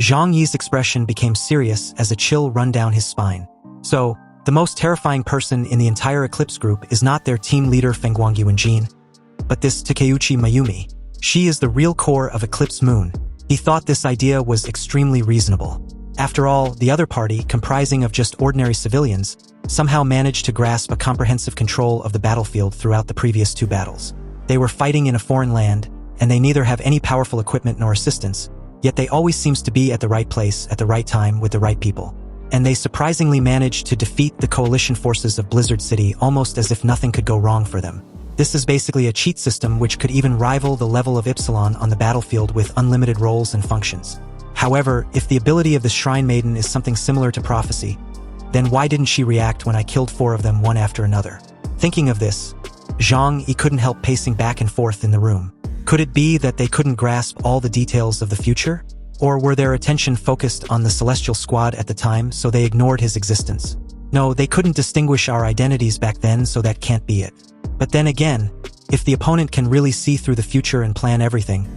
Zhang Yi's expression became serious as a chill run down his spine. So, the most terrifying person in the entire Eclipse group is not their team leader Fengguang Jin, but this Takeuchi Mayumi. She is the real core of Eclipse Moon. He thought this idea was extremely reasonable. After all, the other party, comprising of just ordinary civilians, somehow managed to grasp a comprehensive control of the battlefield throughout the previous 2 battles. They were fighting in a foreign land, and they neither have any powerful equipment nor assistance, yet they always seems to be at the right place at the right time with the right people. And they surprisingly managed to defeat the coalition forces of Blizzard City almost as if nothing could go wrong for them. This is basically a cheat system which could even rival the level of Epsilon on the battlefield with unlimited roles and functions. However, if the ability of the Shrine Maiden is something similar to prophecy, then why didn't she react when I killed 4 of them one after another? Thinking of this, Zhang Yi couldn't help pacing back and forth in the room. Could it be that they couldn't grasp all the details of the future? Or were their attention focused on the Celestial Squad at the time, so they ignored his existence? No, they couldn't distinguish our identities back then, so that can't be it. But then again, if the opponent can really see through the future and plan everything,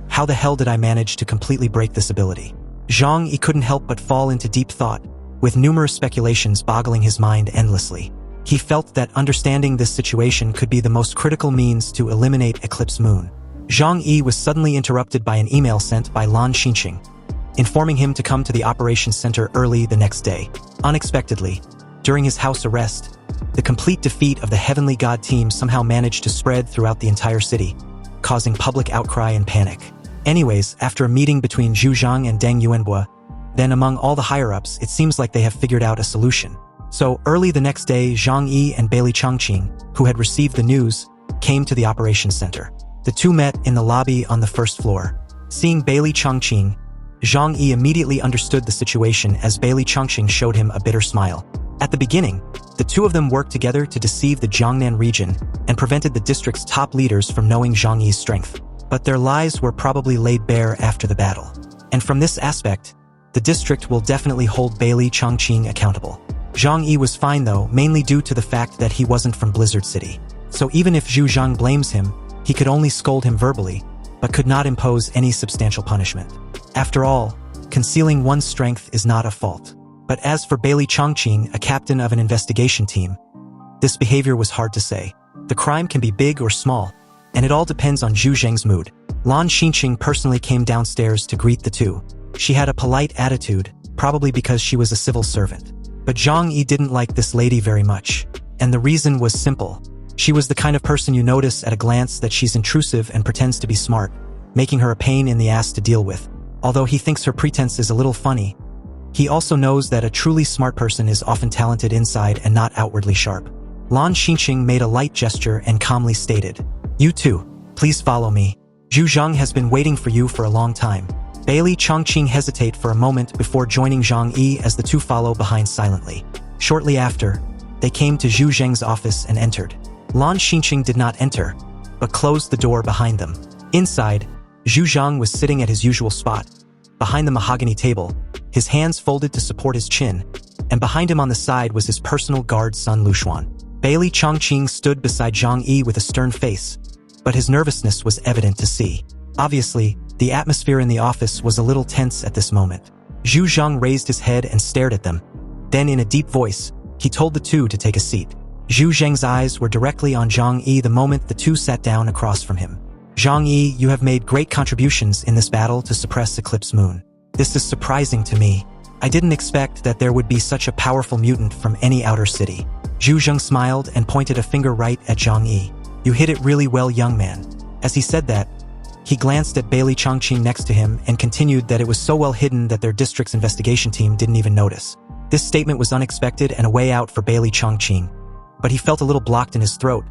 how the hell did I manage to completely break this ability? Zhang Yi couldn't help but fall into deep thought, with numerous speculations boggling his mind endlessly. He felt that understanding this situation could be the most critical means to eliminate Eclipse Moon. Zhang Yi was suddenly interrupted by an email sent by Lan Xinqing, informing him to come to the operations center early the next day. Unexpectedly, during his house arrest, the complete defeat of the Heavenly God team somehow managed to spread throughout the entire city, causing public outcry and panic. Anyways, after a meeting between Zhu Zhang and Deng Yuanbo, then among all the higher-ups, it seems like they have figured out a solution. So, early the next day, Zhang Yi and Bailey Chongqing, who had received the news, came to the operations center. The 2 met in the lobby on the 1st floor. Seeing Bailey Chongqing, Zhang Yi immediately understood the situation as Bailey Chongqing showed him a bitter smile. At the beginning, the 2 of them worked together to deceive the Jiangnan region and prevented the district's top leaders from knowing Zhang Yi's strength. But their lies were probably laid bare after the battle. And from this aspect, the district will definitely hold Bailey Chongqing accountable. Zhang Yi was fine though, mainly due to the fact that he wasn't from Blizzard City. So even if Zhu Zhang blames him, he could only scold him verbally, but could not impose any substantial punishment. After all, concealing one's strength is not a fault. But as for Bailey Chongqing, a captain of an investigation team, this behavior was hard to say. The crime can be big or small, and it all depends on Zhu Zheng's mood. Lan Xinqing personally came downstairs to greet the 2. She had a polite attitude, probably because she was a civil servant. But Zhang Yi didn't like this lady very much, and the reason was simple. She was the kind of person you notice at a glance that she's intrusive and pretends to be smart, making her a pain in the ass to deal with. Although he thinks her pretense is a little funny, he also knows that a truly smart person is often talented inside and not outwardly sharp. Lan Xinqing made a light gesture and calmly stated, "You 2, please follow me. Zhu Zhang has been waiting for you for a long time." Bailey Chongqing hesitate for a moment before joining Zhang Yi as the 2 follow behind silently. Shortly after, they came to Zhu Zheng's office and entered. Lan Xinqing did not enter, but closed the door behind them. Inside, Zhu Zhang was sitting at his usual spot, behind the mahogany table, his hands folded to support his chin, and behind him on the side was his personal guard Sun Lushuan. Bailey Chongqing stood beside Zhang Yi with a stern face, but his nervousness was evident to see. Obviously, the atmosphere in the office was a little tense at this moment. Zhu Zhang raised his head and stared at them. Then in a deep voice, he told the 2 to take a seat. Zhu Zheng's eyes were directly on Zhang Yi the moment the 2 sat down across from him. "Zhang Yi, you have made great contributions in this battle to suppress Eclipse Moon. This is surprising to me. I didn't expect that there would be such a powerful mutant from any outer city." Zhu Zheng smiled and pointed a finger right at Zhang Yi. "You hit it really well, young man." As he said that, he glanced at Bailey Chongqing next to him and continued that it was so well hidden that their district's investigation team didn't even notice. This statement was unexpected and a way out for Bailey Chongqing, but he felt a little blocked in his throat,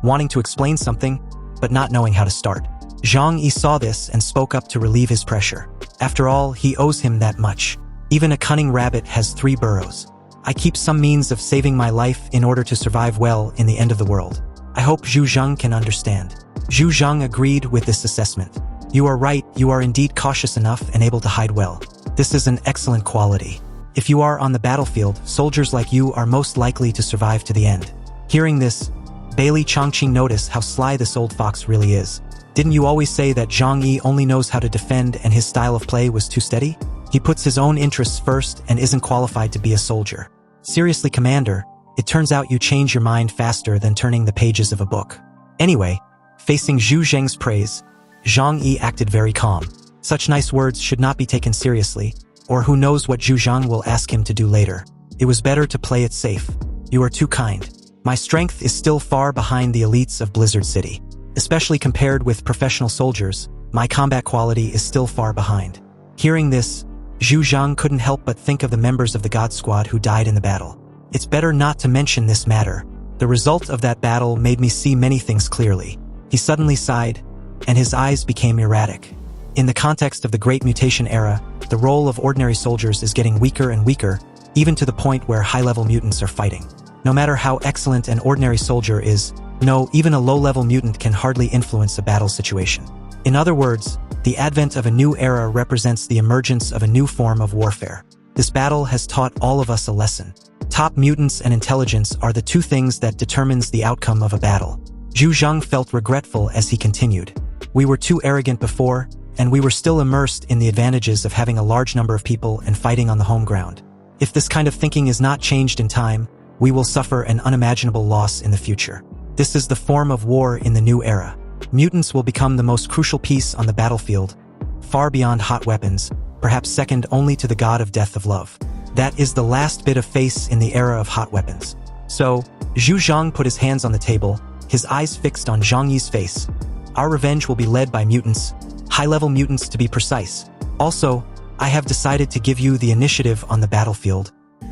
wanting to explain something, but not knowing how to start. Zhang Yi saw this and spoke up to relieve his pressure. After all, he owes him that much. Even a cunning rabbit has 3 burrows. I keep some means of saving my life in order to survive well in the end of the world. I hope Zhu Zhang can understand. Zhu Zhang agreed with this assessment. "You are right, you are indeed cautious enough and able to hide well. This is an excellent quality. If you are on the battlefield, soldiers like you are most likely to survive to the end." Hearing this, Bailey Chongqing noticed how sly this old fox really is. "Didn't you always say that Zhang Yi only knows how to defend and his style of play was too steady?" He puts his own interests first and isn't qualified to be a soldier. Seriously, Commander, it turns out you change your mind faster than turning the pages of a book. Anyway, facing Zhu Zheng's praise, Zhang Yi acted very calm. Such nice words should not be taken seriously, or who knows what Zhu Zhang will ask him to do later. It was better to play it safe. You are too kind. My strength is still far behind the elites of Blizzard City. Especially compared with professional soldiers, my combat quality is still far behind. Hearing this, Zhu Zhang couldn't help but think of the members of the God Squad who died in the battle. It's better not to mention this matter. The result of that battle made me see many things clearly. He suddenly sighed, and his eyes became erratic. In the context of the Great Mutation era, the role of ordinary soldiers is getting weaker and weaker, even to the point where high-level mutants are fighting. No matter how excellent an ordinary soldier is, no, even a low-level mutant can hardly influence a battle situation. In other words, the advent of a new era represents the emergence of a new form of warfare. This battle has taught all of us a lesson. Top mutants and intelligence are the two things that determines the outcome of a battle. Zhu Zhang felt regretful as he continued. We were too arrogant before, and we were still immersed in the advantages of having a large number of people and fighting on the home ground. If this kind of thinking is not changed in time, we will suffer an unimaginable loss in the future. This is the form of war in the new era. Mutants will become the most crucial piece on the battlefield, far beyond hot weapons, perhaps second only to the god of death of love. That is the last bit of face in the era of hot weapons. So, Zhu Zhang put his hands on the table, his eyes fixed on Zhang Yi's face. Our revenge will be led by mutants, high-level mutants to be precise. Also, I have decided to give you the initiative on the battlefield.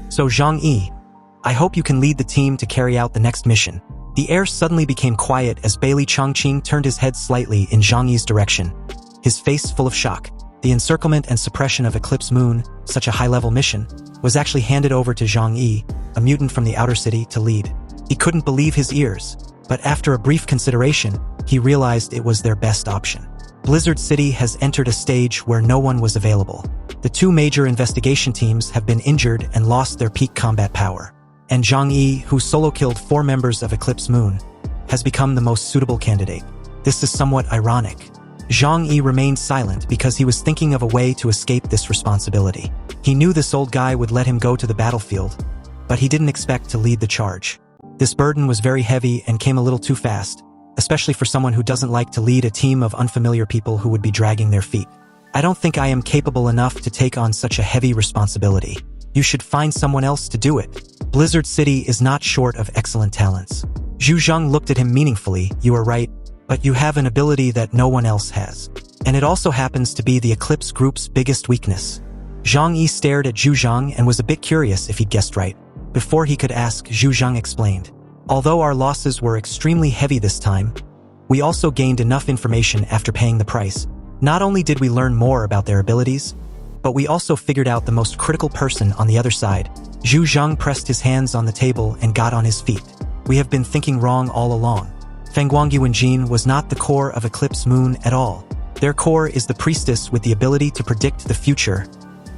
So Zhang Yi, I hope you can lead the team to carry out the next mission. The air suddenly became quiet as Bailey Chongqing turned his head slightly in Zhang Yi's direction, his face full of shock. The encirclement and suppression of Eclipse Moon, such a high-level mission, was actually handed over to Zhang Yi, a mutant from the outer city, to lead. He couldn't believe his ears, but after a brief consideration, he realized it was their best option. Blizzard City has entered a stage where no one was available. The two major investigation teams have been injured and lost their peak combat power. And Zhang Yi, who solo-killed 4 members of Eclipse Moon, has become the most suitable candidate. This is somewhat ironic. Zhang Yi remained silent because he was thinking of a way to escape this responsibility. He knew this old guy would let him go to the battlefield, but he didn't expect to lead the charge. This burden was very heavy and came a little too fast, especially for someone who doesn't like to lead a team of unfamiliar people who would be dragging their feet. I don't think I am capable enough to take on such a heavy responsibility. You should find someone else to do it. Blizzard City is not short of excellent talents. Zhu Zhang looked at him meaningfully. You are right, but you have an ability that no one else has. And it also happens to be the Eclipse Group's biggest weakness. Zhang Yi stared at Zhu Zhang and was a bit curious if he'd guessed right. Before he could ask, Zhu Zhang explained. Although our losses were extremely heavy this time, we also gained enough information after paying the price. Not only did we learn more about their abilities, but we also figured out the most critical person on the other side. Zhu Zhang pressed his hands on the table and got on his feet. We have been thinking wrong all along. Feng Guangyu and Jin was not the core of Eclipse Moon at all. Their core is the priestess with the ability to predict the future,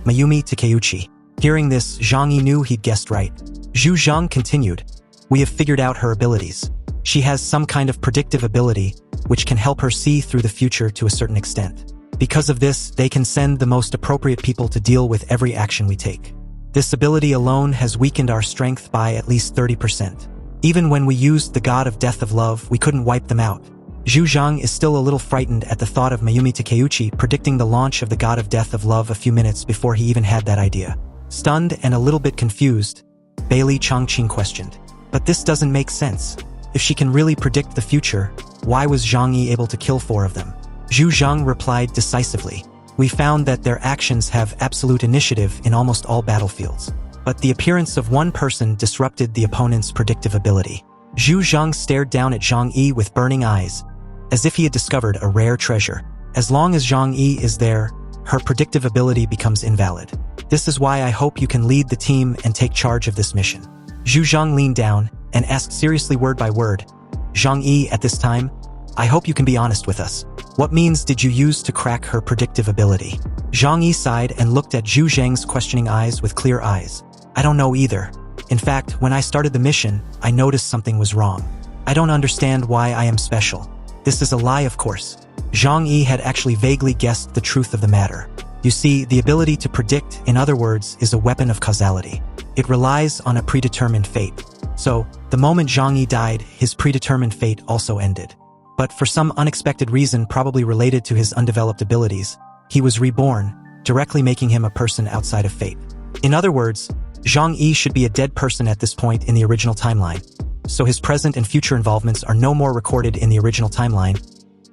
Mayumi Takeuchi. Hearing this, Zhang Yi knew he'd guessed right. Zhu Zhang continued. We have figured out her abilities. She has some kind of predictive ability, which can help her see through the future to a certain extent. Because of this, they can send the most appropriate people to deal with every action we take. This ability alone has weakened our strength by at least 30%. Even when we used the god of death of love, we couldn't wipe them out. Zhu Zhang is still a little frightened at the thought of Mayumi Takeuchi predicting the launch of the god of death of love a few minutes before he even had that idea. Stunned and a little bit confused, Bailey Chongqing questioned. But this doesn't make sense. If she can really predict the future, why was Zhang Yi able to kill 4 of them? Zhu Zhang replied decisively. We found that their actions have absolute initiative in almost all battlefields. But the appearance of one person disrupted the opponent's predictive ability. Zhu Zhang stared down at Zhang Yi with burning eyes, as if he had discovered a rare treasure. As long as Zhang Yi is there, her predictive ability becomes invalid. This is why I hope you can lead the team and take charge of this mission. Zhu Zhang leaned down and asked seriously word by word, Zhang Yi, at this time, I hope you can be honest with us. What means did you use to crack her predictive ability? Zhang Yi sighed and looked at Zhu Zhang's questioning eyes with clear eyes. I don't know either. In fact, when I started the mission, I noticed something was wrong. I don't understand why I am special. This is a lie, of course. Zhang Yi had actually vaguely guessed the truth of the matter. You see, the ability to predict, in other words, is a weapon of causality. It relies on a predetermined fate. So, the moment Zhang Yi died, his predetermined fate also ended. But for some unexpected reason probably related to his undeveloped abilities, he was reborn, directly making him a person outside of fate. In other words, Zhang Yi should be a dead person at this point in the original timeline, so his present and future involvements are no more recorded in the original timeline,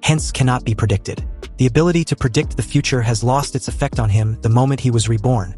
hence cannot be predicted. The ability to predict the future has lost its effect on him the moment he was reborn,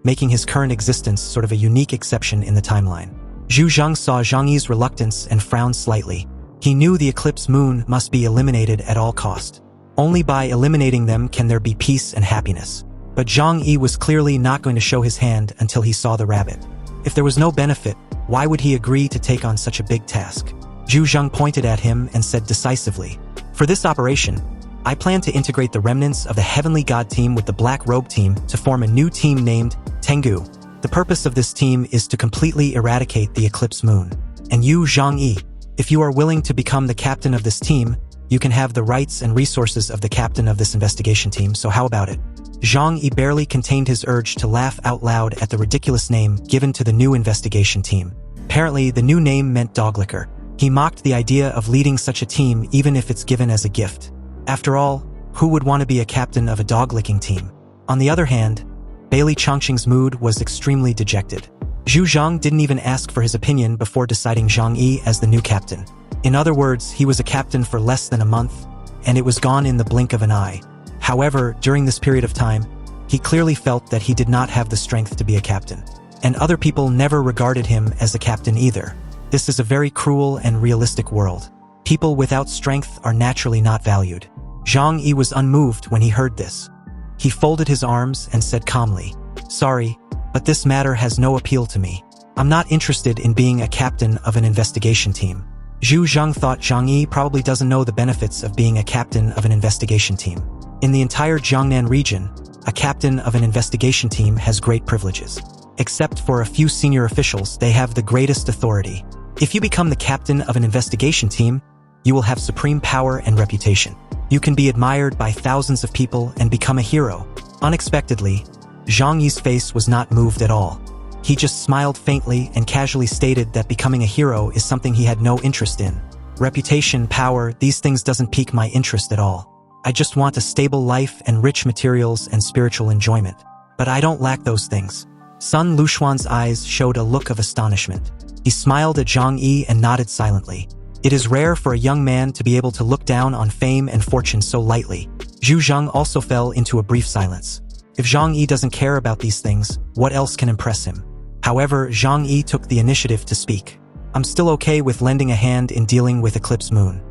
making his current existence sort of a unique exception in the timeline. Zhu Zhang saw Zhang Yi's reluctance and frowned slightly. He knew the eclipse moon must be eliminated at all cost. Only by eliminating them can there be peace and happiness. But Zhang Yi was clearly not going to show his hand until he saw the rabbit. If there was no benefit, why would he agree to take on such a big task? Zhu Zhang pointed at him and said decisively, "For this operation, I plan to integrate the remnants of the Heavenly God team with the Black Robe team to form a new team named Tengu. The purpose of this team is to completely eradicate the eclipse moon. And you, Zhang Yi, if you are willing to become the captain of this team, you can have the rights and resources of the captain of this investigation team, so how about it?" Zhang Yi barely contained his urge to laugh out loud at the ridiculous name given to the new investigation team. Apparently, the new name meant doglicker. He mocked the idea of leading such a team even if it's given as a gift. After all, who would want to be a captain of a dog-licking team? On the other hand, Bailey Chongqing's mood was extremely dejected. Zhu Zhang didn't even ask for his opinion before deciding Zhang Yi as the new captain. In other words, he was a captain for less than a month, and it was gone in the blink of an eye. However, during this period of time, he clearly felt that he did not have the strength to be a captain. And other people never regarded him as a captain either. This is a very cruel and realistic world. People without strength are naturally not valued. Zhang Yi was unmoved when he heard this. He folded his arms and said calmly, "Sorry, but this matter has no appeal to me. I'm not interested in being a captain of an investigation team." Zhu Zhang thought Zhang Yi probably doesn't know the benefits of being a captain of an investigation team. In the entire Jiangnan region, a captain of an investigation team has great privileges. Except for a few senior officials, they have the greatest authority. If you become the captain of an investigation team, you will have supreme power and reputation. You can be admired by thousands of people and become a hero. Unexpectedly, Zhang Yi's face was not moved at all. He just smiled faintly and casually stated that becoming a hero is something he had no interest in. Reputation, power, these things doesn't pique my interest at all. I just want a stable life and rich materials and spiritual enjoyment. But I don't lack those things. Sun Lushuan's eyes showed a look of astonishment. He smiled at Zhang Yi and nodded silently. It is rare for a young man to be able to look down on fame and fortune so lightly. Zhu Zhang also fell into a brief silence. If Zhang Yi doesn't care about these things, what else can impress him? However, Zhang Yi took the initiative to speak. "I'm still okay with lending a hand in dealing with Eclipse Moon.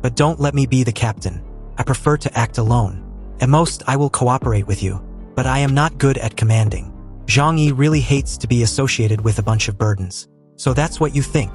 But don't let me be the captain. I prefer to act alone. At most, I will cooperate with you, but I am not good at commanding." Zhang Yi really hates to be associated with a bunch of burdens. "So that's what you think?"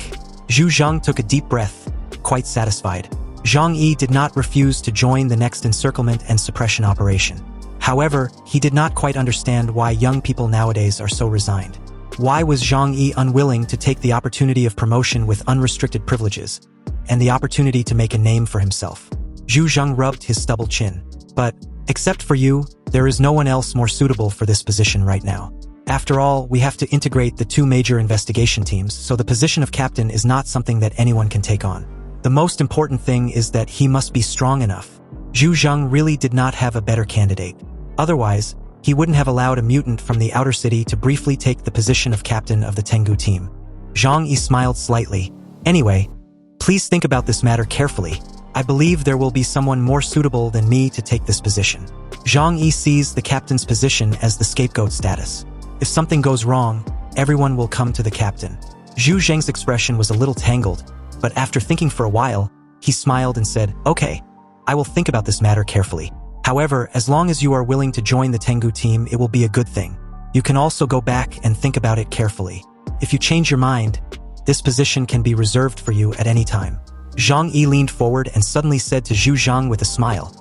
Zhu Zhang took a deep breath, quite satisfied. Zhang Yi did not refuse to join the next encirclement and suppression operation. However, he did not quite understand why young people nowadays are so resigned. Why was Zhang Yi unwilling to take the opportunity of promotion with unrestricted privileges, and the opportunity to make a name for himself? Zhu Zhang rubbed his stubble chin. "But, except for you, there is no one else more suitable for this position right now. After all, we have to integrate the two major investigation teams, so the position of captain is not something that anyone can take on. The most important thing is that he must be strong enough." Zhu Zhang really did not have a better candidate. Otherwise, he wouldn't have allowed a mutant from the outer city to briefly take the position of captain of the Tengu team. Zhang Yi smiled slightly. "Anyway, please think about this matter carefully. I believe there will be someone more suitable than me to take this position." Zhang Yi sees the captain's position as the scapegoat status. If something goes wrong, everyone will come to the captain. Zhu Zhang's expression was a little tangled, but after thinking for a while, he smiled and said, "Okay, I will think about this matter carefully. However, as long as you are willing to join the Tengu team, it will be a good thing. You can also go back and think about it carefully. If you change your mind, this position can be reserved for you at any time." Zhang Yi leaned forward and suddenly said to Zhu Zhang with a smile,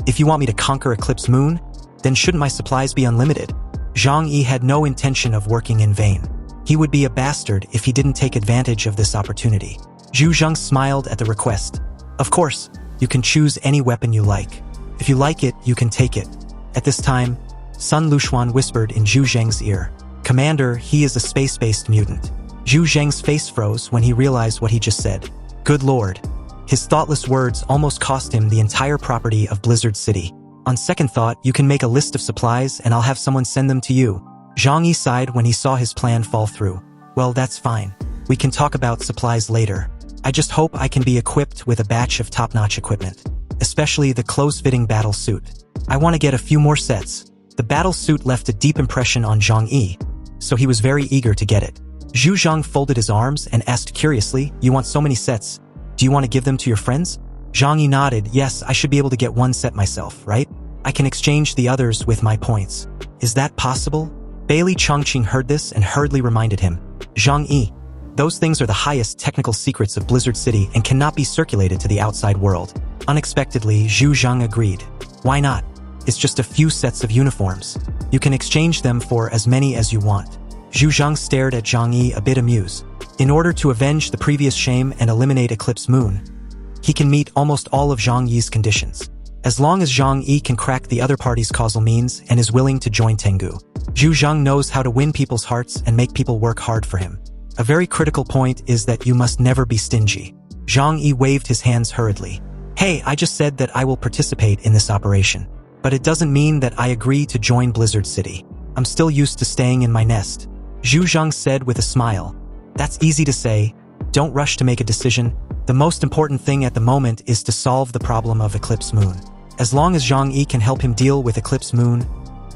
"If you want me to conquer Eclipse Moon, then shouldn't my supplies be unlimited?" Zhang Yi had no intention of working in vain. He would be a bastard if he didn't take advantage of this opportunity. Zhu Zhang smiled at the request. "Of course, you can choose any weapon you like. If you like it, you can take it. At this time, Sun Lushuan whispered in Zhu Zheng's ear. Commander, he is a space-based mutant. Zhu Zheng's face froze when he realized what he just said. Good lord. His thoughtless words almost cost him the entire property of Blizzard City. On second thought, you can make a list of supplies and I'll have someone send them to you. Zhang Yi sighed when he saw his plan fall through. Well, that's fine. We can talk about supplies later. I just hope I can be equipped with a batch of top-notch equipment. Especially the close-fitting battle suit. I want to get a few more sets. The battle suit left a deep impression on Zhang Yi, so he was very eager to get it. Zhu Zhang folded his arms and asked curiously, you want so many sets? Do you want to give them to your friends? Zhang Yi nodded, yes, I should be able to get one set myself, right? I can exchange the others with my points. Is that possible? Bailey Chongqing heard this and hurriedly reminded him. Zhang Yi, those things are the highest technical secrets of Blizzard City and cannot be circulated to the outside world. Unexpectedly, Zhu Zhang agreed. Why not? It's just a few sets of uniforms. You can exchange them for as many as you want. Zhu Zhang stared at Zhang Yi a bit amused. In order to avenge the previous shame and eliminate Eclipse Moon, he can meet almost all of Zhang Yi's conditions. As long as Zhang Yi can crack the other party's causal means and is willing to join Tengu. Zhu Zhang knows how to win people's hearts and make people work hard for him. A very critical point is that you must never be stingy. Zhang Yi waved his hands hurriedly. Hey, I just said that I will participate in this operation. But it doesn't mean that I agree to join Blizzard City. I'm still used to staying in my nest. Zhu Zhang said with a smile. That's easy to say. Don't rush to make a decision. The most important thing at the moment is to solve the problem of Eclipse Moon. As long as Zhang Yi can help him deal with Eclipse Moon,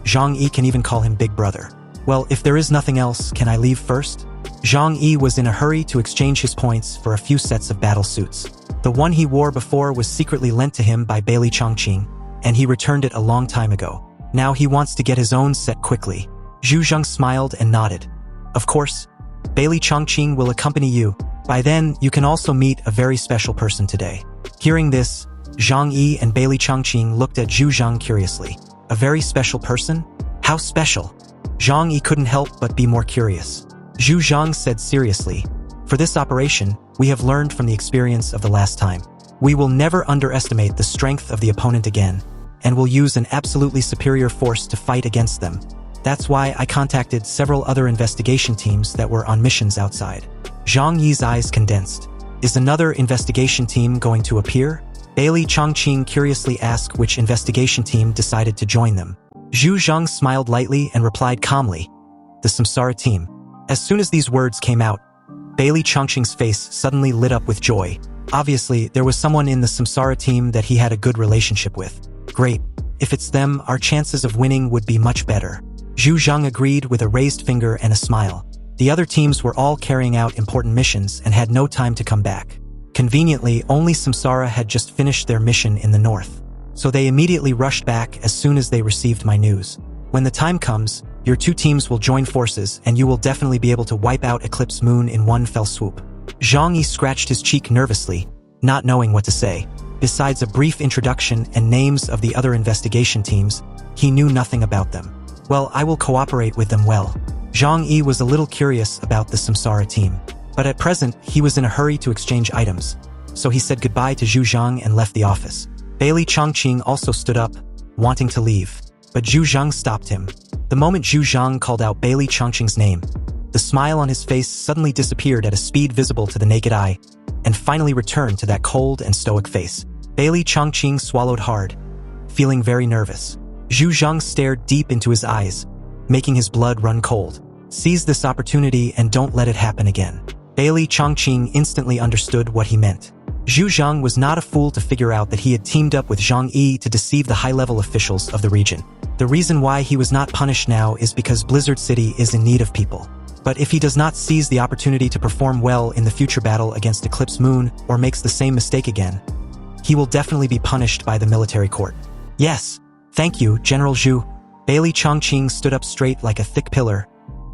Zhang Yi can even call him Big Brother. Well, if there is nothing else, can I leave first? Zhang Yi was in a hurry to exchange his points for a few sets of battle suits. The one he wore before was secretly lent to him by Bailey Chongqing, and he returned it a long time ago. Now he wants to get his own set quickly. Zhu Zhang smiled and nodded. Of course, Bailey Chongqing will accompany you. By then, you can also meet a very special person today. Hearing this, Zhang Yi and Bailey Chongqing looked at Zhu Zhang curiously. A very special person? How special? Zhang Yi couldn't help but be more curious. Zhu Zhang said seriously, for this operation, we have learned from the experience of the last time. We will never underestimate the strength of the opponent again, and will use an absolutely superior force to fight against them. That's why I contacted several other investigation teams that were on missions outside. Zhang Yi's eyes condensed. Is another investigation team going to appear? Bailey Chongqing curiously asked which investigation team decided to join them. Zhu Zhang smiled lightly and replied calmly, the Samsara team. As soon as these words came out, Bailey Chongqing's face suddenly lit up with joy. Obviously, there was someone in the Samsara team that he had a good relationship with. Great. If it's them, our chances of winning would be much better. Zhu Zhang agreed with a raised finger and a smile. The other teams were all carrying out important missions and had no time to come back. Conveniently, only Samsara had just finished their mission in the north. So they immediately rushed back as soon as they received my news. When the time comes, your two teams will join forces and you will definitely be able to wipe out Eclipse Moon in one fell swoop. Zhang Yi scratched his cheek nervously, not knowing what to say. Besides a brief introduction and names of the other investigation teams, he knew nothing about them. Well, I will cooperate with them well. Zhang Yi was a little curious about the Samsara team, but at present, he was in a hurry to exchange items, so he said goodbye to Zhu Zhang and left the office. Bailey Chongqing also stood up, wanting to leave, but Zhu Zhang stopped him. The moment Zhu Zhang called out Bailey Chongqing's name, the smile on his face suddenly disappeared at a speed visible to the naked eye, and finally returned to that cold and stoic face. Bailey Chongqing swallowed hard, feeling very nervous. Zhu Zhang stared deep into his eyes, making his blood run cold. Seize this opportunity and don't let it happen again. Bailey Chongqing instantly understood what he meant. Zhu Zhang was not a fool to figure out that he had teamed up with Zhang Yi to deceive the high-level officials of the region. The reason why he was not punished now is because Blizzard City is in need of people. But if he does not seize the opportunity to perform well in the future battle against Eclipse Moon or makes the same mistake again, he will definitely be punished by the military court. Yes, thank you, General Zhu. Bailey Chongqing stood up straight like a thick pillar,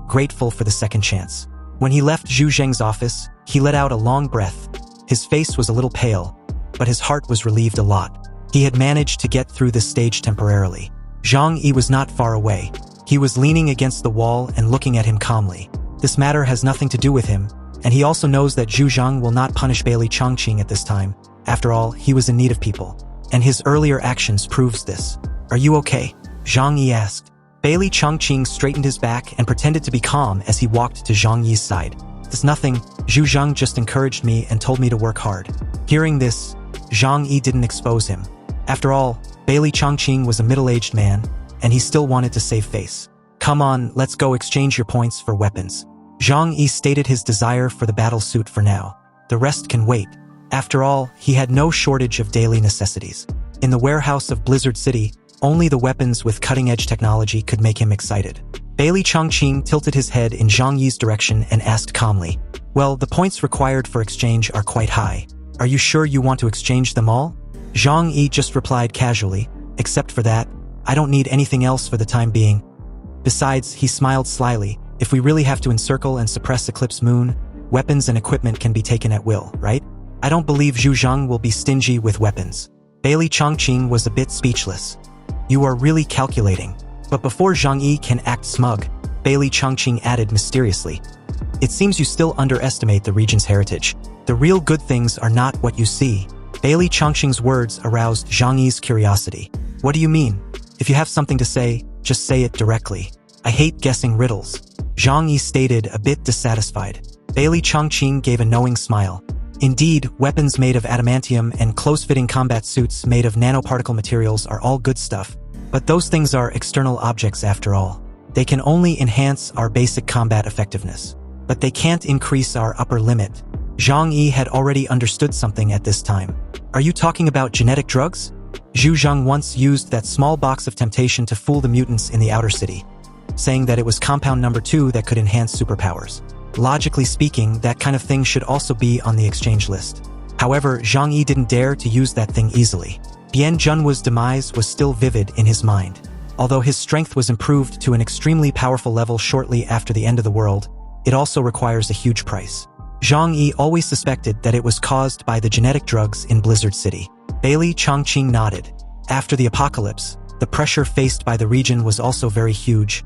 grateful for the second chance. When he left Zhu Zheng's office, he let out a long breath. His face was a little pale, but his heart was relieved a lot. He had managed to get through this stage temporarily. Zhang Yi was not far away. He was leaning against the wall and looking at him calmly. This matter has nothing to do with him, and he also knows that Zhu Zhang will not punish Bailey Chongqing at this time. After all, he was in need of people, and his earlier actions proves this. Are you okay? Zhang Yi asked. Bailey Chongqing straightened his back and pretended to be calm as he walked to Zhang Yi's side. "It's nothing, Zhu Zhang just encouraged me and told me to work hard." Hearing this, Zhang Yi didn't expose him. After all, Bailey Chongqing was a middle-aged man, and he still wanted to save face. "Come on, let's go exchange your points for weapons." Zhang Yi stated his desire for the battle suit for now. The rest can wait. After all, he had no shortage of daily necessities. In the warehouse of Blizzard City, only the weapons with cutting-edge technology could make him excited. Bailey Chongqing tilted his head in Zhang Yi's direction and asked calmly, "Well, the points required for exchange are quite high. Are you sure you want to exchange them all?" Zhang Yi just replied casually, "Except for that, I don't need anything else for the time being." Besides, he smiled slyly, "If we really have to encircle and suppress Eclipse Moon, weapons and equipment can be taken at will, right? I don't believe Zhu Zhang will be stingy with weapons." Bailey Chongqing was a bit speechless. "You are really calculating." But before Zhang Yi can act smug, Bailey Chongqing added mysteriously, "It seems you still underestimate the region's heritage. The real good things are not what you see." Bailey Chongqing's words aroused Zhang Yi's curiosity. "What do you mean? If you have something to say, just say it directly. I hate guessing riddles." Zhang Yi stated, a bit dissatisfied. Bailey Chongqing gave a knowing smile. "Indeed, weapons made of adamantium and close-fitting combat suits made of nanoparticle materials are all good stuff. But those things are external objects after all. They can only enhance our basic combat effectiveness. But they can't increase our upper limit." Zhang Yi had already understood something at this time. "Are you talking about genetic drugs?" Zhu Zhang once used that small box of temptation to fool the mutants in the outer city, saying that it was compound number 2 that could enhance superpowers. Logically speaking, that kind of thing should also be on the exchange list. However, Zhang Yi didn't dare to use that thing easily. Bian Zhenhua's demise was still vivid in his mind. Although his strength was improved to an extremely powerful level shortly after the end of the world, it also requires a huge price. Zhang Yi always suspected that it was caused by the genetic drugs in Blizzard City. Bailey Chongqing nodded. After the apocalypse, the pressure faced by the region was also very huge.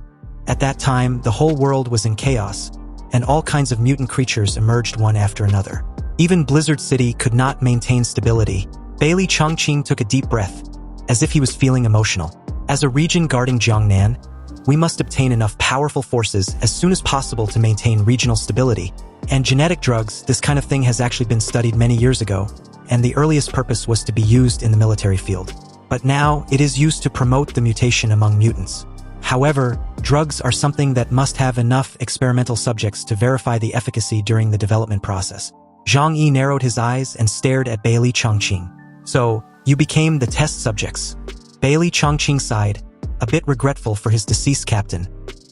At that time, the whole world was in chaos, and all kinds of mutant creatures emerged one after another. Even Blizzard City could not maintain stability. Bailey Chongqing took a deep breath, as if he was feeling emotional. "As a region guarding Jiangnan, we must obtain enough powerful forces as soon as possible to maintain regional stability. And genetic drugs, this kind of thing has actually been studied many years ago, and the earliest purpose was to be used in the military field. But now, it is used to promote the mutation among mutants. However, drugs are something that must have enough experimental subjects to verify the efficacy during the development process." Zhang Yi narrowed his eyes and stared at Bailey Chongqing. "So, you became the test subjects?" Bailey Chongqing sighed, a bit regretful for his deceased captain.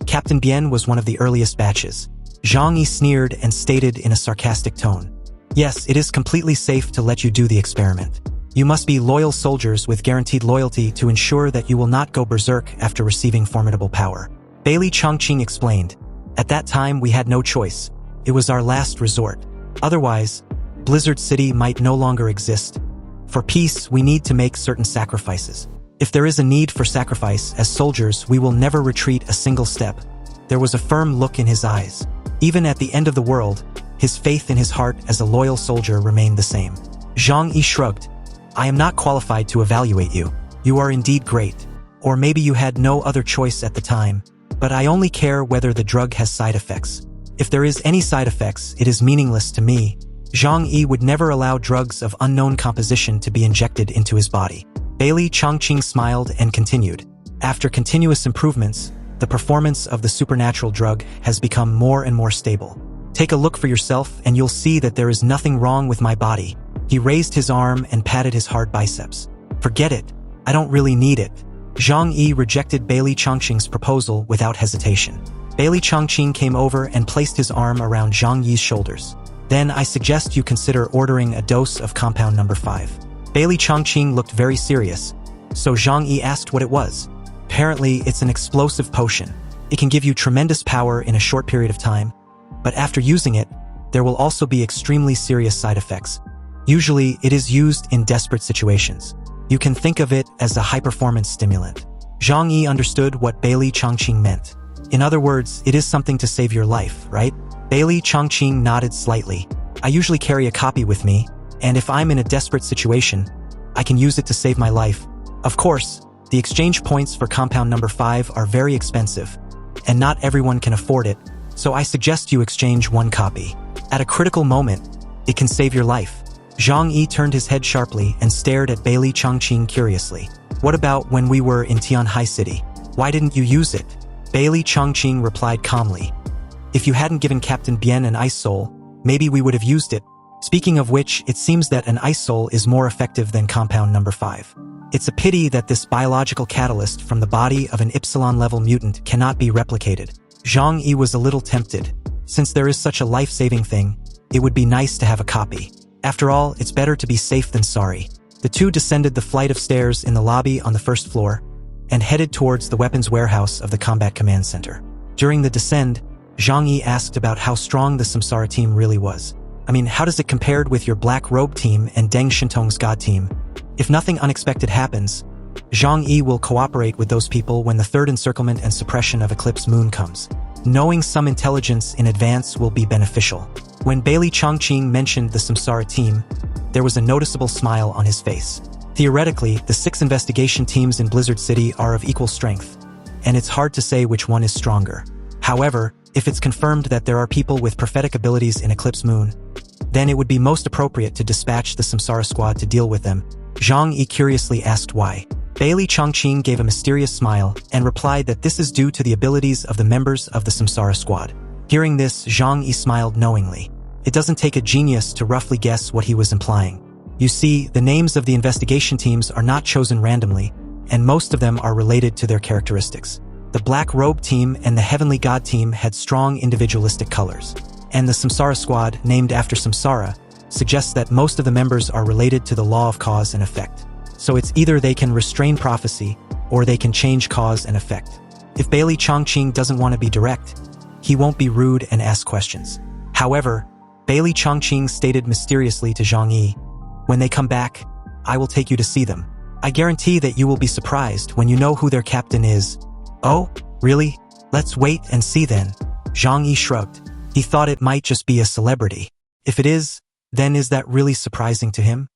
Captain Bian was one of the earliest batches. Zhang Yi sneered and stated in a sarcastic tone, "Yes, it is completely safe to let you do the experiment. You must be loyal soldiers with guaranteed loyalty to ensure that you will not go berserk after receiving formidable power." Bailey Chongqing explained, "At that time we had no choice. It was our last resort. Otherwise, Blizzard City might no longer exist. For peace, we need to make certain sacrifices. If there is a need for sacrifice, as soldiers, we will never retreat a single step." There was a firm look in his eyes. Even at the end of the world, his faith in his heart as a loyal soldier remained the same. Zhang Yi shrugged. "I am not qualified to evaluate you. You are indeed great. Or maybe you had no other choice at the time. But I only care whether the drug has side effects. If there is any side effects, it is meaningless to me." Zhang Yi would never allow drugs of unknown composition to be injected into his body. Bailey Chongqing smiled and continued. "After continuous improvements, the performance of the supernatural drug has become more and more stable. Take a look for yourself and you'll see that there is nothing wrong with my body." He raised his arm and patted his hard biceps. "Forget it. I don't really need it." Zhang Yi rejected Bailey Chongqing's proposal without hesitation. Bailey Chongqing came over and placed his arm around Zhang Yi's shoulders. "Then I suggest you consider ordering a dose of compound number 5. Bailey Chongqing looked very serious, so Zhang Yi asked what it was. "Apparently, it's an explosive potion. It can give you tremendous power in a short period of time, but after using it, there will also be extremely serious side effects. Usually, it is used in desperate situations. You can think of it as a high-performance stimulant." Zhang Yi understood what Bailey Chongqing meant. "In other words, it is something to save your life, right?" Bailey Chongqing nodded slightly. "I usually carry a copy with me, and if I'm in a desperate situation, I can use it to save my life. Of course, The exchange points for compound number 5 are very expensive, and not everyone can afford it, so I suggest you exchange one copy. At a critical moment, it can save your life. Zhang Yi turned his head sharply and stared at Bailey Chongqing curiously. What about when we were in Tianhai City? Why didn't you use it? Bailey Chongqing replied calmly. If you hadn't given Captain Bien an ice soul, maybe we would have used it. Speaking of which, it seems that an ice soul is more effective than compound number 5. It's a pity that this biological catalyst from the body of an Epsilon-level mutant cannot be replicated. Zhang Yi was a little tempted. Since there is such a life-saving thing, it would be nice to have a copy. After all, it's better to be safe than sorry. The two descended the flight of stairs in the lobby on the first floor and headed towards the weapons warehouse of the Combat Command Center. During the descent, Zhang Yi asked about how strong the Samsara team really was. I mean, how does it compare with your Black Robe team and Deng Shintong's God team? If nothing unexpected happens, Zhang Yi will cooperate with those people when the third encirclement and suppression of Eclipse Moon comes. Knowing some intelligence in advance will be beneficial. When Bailey Chongqing mentioned the Samsara team, there was a noticeable smile on his face. Theoretically, the 6 investigation teams in Blizzard City are of equal strength, and it's hard to say which one is stronger. However, if it's confirmed that there are people with prophetic abilities in Eclipse Moon, then it would be most appropriate to dispatch the Samsara squad to deal with them. Zhang Yi curiously asked why. Bailey Chongqing gave a mysterious smile and replied that this is due to the abilities of the members of the Samsara squad. Hearing this, Zhang Yi smiled knowingly. It doesn't take a genius to roughly guess what he was implying. You see, the names of the investigation teams are not chosen randomly, and most of them are related to their characteristics. The Black Robe team and the Heavenly God team had strong individualistic colors, and the Samsara squad, named after Samsara, suggests that most of the members are related to the law of cause and effect. So it's either they can restrain prophecy, or they can change cause and effect. If Bailey Chongqing doesn't want to be direct, he won't be rude and ask questions. However, Bailey Chongqing stated mysteriously to Zhang Yi, "When they come back, I will take you to see them. I guarantee that you will be surprised when you know who their captain is." "Oh, really? Let's wait and see then." Zhang Yi shrugged. He thought it might just be a celebrity. If it is, then is that really surprising to him?